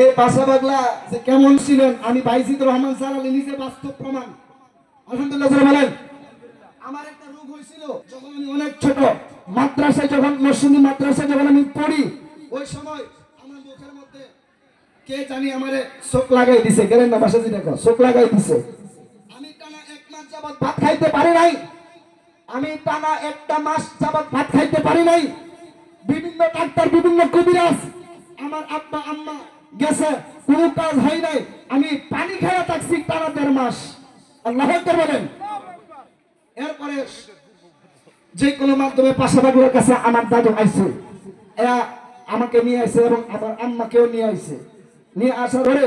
এই পাশা পাগলা যে কেমন ছিলেন আমি বাইজিদ রহমান স্যার আলী নিজে বাস্তব প্রমাণ। আলহামদুলিল্লাহ বলেন। আমার একটা রোগ হয়েছিল যখন আমি অনেক ছোট, মাদ্রাসায় যখন মসজিদ মাদ্রাসায় যখন আমি পড়ি, ওই সময় আমার মুখের মধ্যে কে জানি আমারে চোখ লাগাই দিছে, গেলেন না বাসা যেটা চোখ লাগাই দিছে। আমি টানা 1 মাস যাবত ভাত খাইতে পারি নাই। আমি টানা 1টা মাস যাবত ভাত খাইতে পারি নাই। বিভিন্ন ডাক্তার বিভিন্ন কবিরাজ আমার আব্বা আম্মা গেছে, কোনো কাজ হয় নাই। আমি পানি খেয়ে থাকছি টানা 1.5 মাস। আল্লাহু আকবার বলেন। এরপরে যে কোনো মাধ্যমে পাশাপাগুলোর কাছে আমার দাদু আইছে, এরা আমাকে নিয়ে আসে এবং আমার আম্মাকেও নিয়ে আইছে। নিয়ে আসার পরে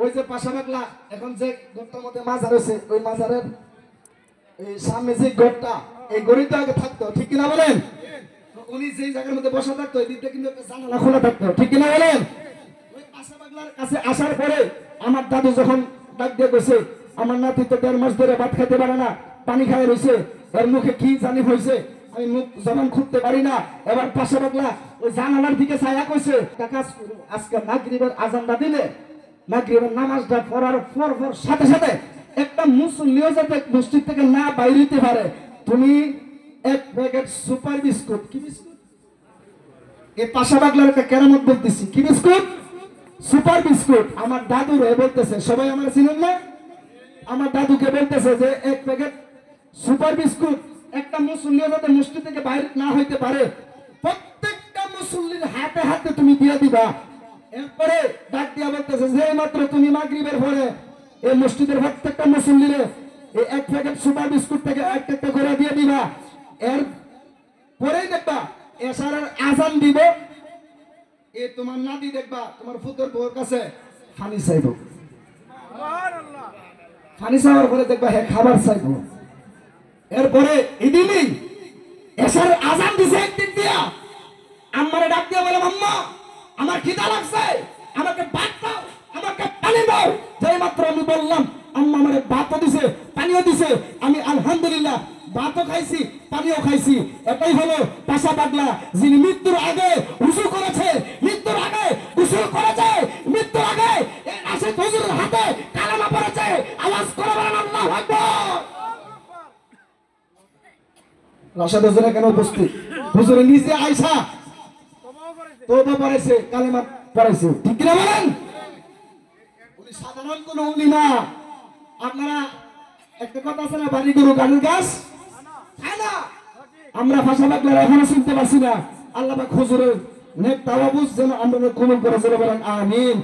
ওই যে পাশাপাগলা এখন যে ঘরটার মধ্যে মাজার হয়েছে, ওই মাজারের এই সামনে যে ঘরটা, এই গড়িতে আগে থাকতো, ঠিক কিনা বলেন? উনি যেই জায়গার মধ্যে বসা থাকতো এই দিকটা কিন্তু জানালা খোলা থাকতো, ঠিক কিনা বলেন? ওই পাশাপাগলার কাছে আসার পরে আমার দাদু যখন ডাক দিয়ে গেছে, আমার নাতি তো 1.5 মাস ধরে ভাত খেতে পারে না, পানি খায় রয়েছে, এর মুখে কি জানি হয়েছে, আমি মুখ জবান খুলতে পারি না। এবার পাশাপাগলা ওই জানালার দিকে ছায়া কইছে, কাজ করো আজকে মাগরিবের আজানটা দিলে, মাগরিবের নামাজটা পড়ার পর সাথে সাথে একটা মুসল্লিও যাতে মসজিদ থেকে না বাইরে হতে পারে, তুমি 1 প্যাকেট সুপার বিস্কুট। কি বিস্কুট? এই পাশাপাগলার একটা কেরামত বলতেছি। কি বিস্কুট? Super biscuit. আমার দাদু রে বলতেছে, সবাই আমার চিনেন না? আমার দাদুকে বলতেছে যে 1 প্যাকেট সুপার বিস্কুট একটা মুসল্লি যাতে মসজিদ থেকে বাইরে না হইতে পারে, প্রত্যেকটা মুসল্লির হাতে হাতে তুমি দিয়ে দিবা। এরপরে ডাক দিয়া বলতেছে যে মাত্র তুমি মাগরিবের পরে এই মসজিদের প্রত্যেকটা মুসল্লিরে এই 1 প্যাকেট সুপার বিস্কুট থেকে একটা করে দিয়ে দিবা। এর পরেই দেখবা এশারের আজান দিব, এ তোমার নাতি দেখবা তোমার ফুতের বউর কাছে পানি চাইব। পানি চাওয়ার পরে দেখবা হ্যাঁ খাবার চাইব। এরপরে এদিনই এশারের আজান দিছে একদিন দিয়া, আম্মারে ডাক দিয়া বলে আম্মা আমার খিদা লাগছে, আমাকে ভাত দাও, আমাকে পানি দাও। যেই মাত্র আমি বললাম আম্মা আমারে ভাতও দিছে পানিও দিছে, আমি আলহামদুলিল্লাহ ভাতও খাইছি পানিও খাইছি। এটাই হলো পাশাপাগলা, যিনি মৃত্যুর আগে উসু করেছে, মৃত্যুর আগে উসু করেছে, মৃত্যুর আগে আশিক হুজুরের হাতে কালেমা পড়েছে। আওয়াজ করে বলেন আল্লাহু আকবার। রাশেদ হুজুর কেন উপস্থিত? হুজুর নিজে আইসা তওবা পড়েছে, কালেমা পড়েছে, ঠিক কি না বলেন? উনি সাধারণ কোন উলি না। আপনারা একটা কথা আছে না, বাড়ি গরু গাড়ির গাছ খায় না। আমরা পাশাপাগলারা এখনো চিনতে পারছি না। আল্লাহ পাক হুজুরের নেক তাওয়াবুজ যেন আমরা কবুল করে বলেন আমিন।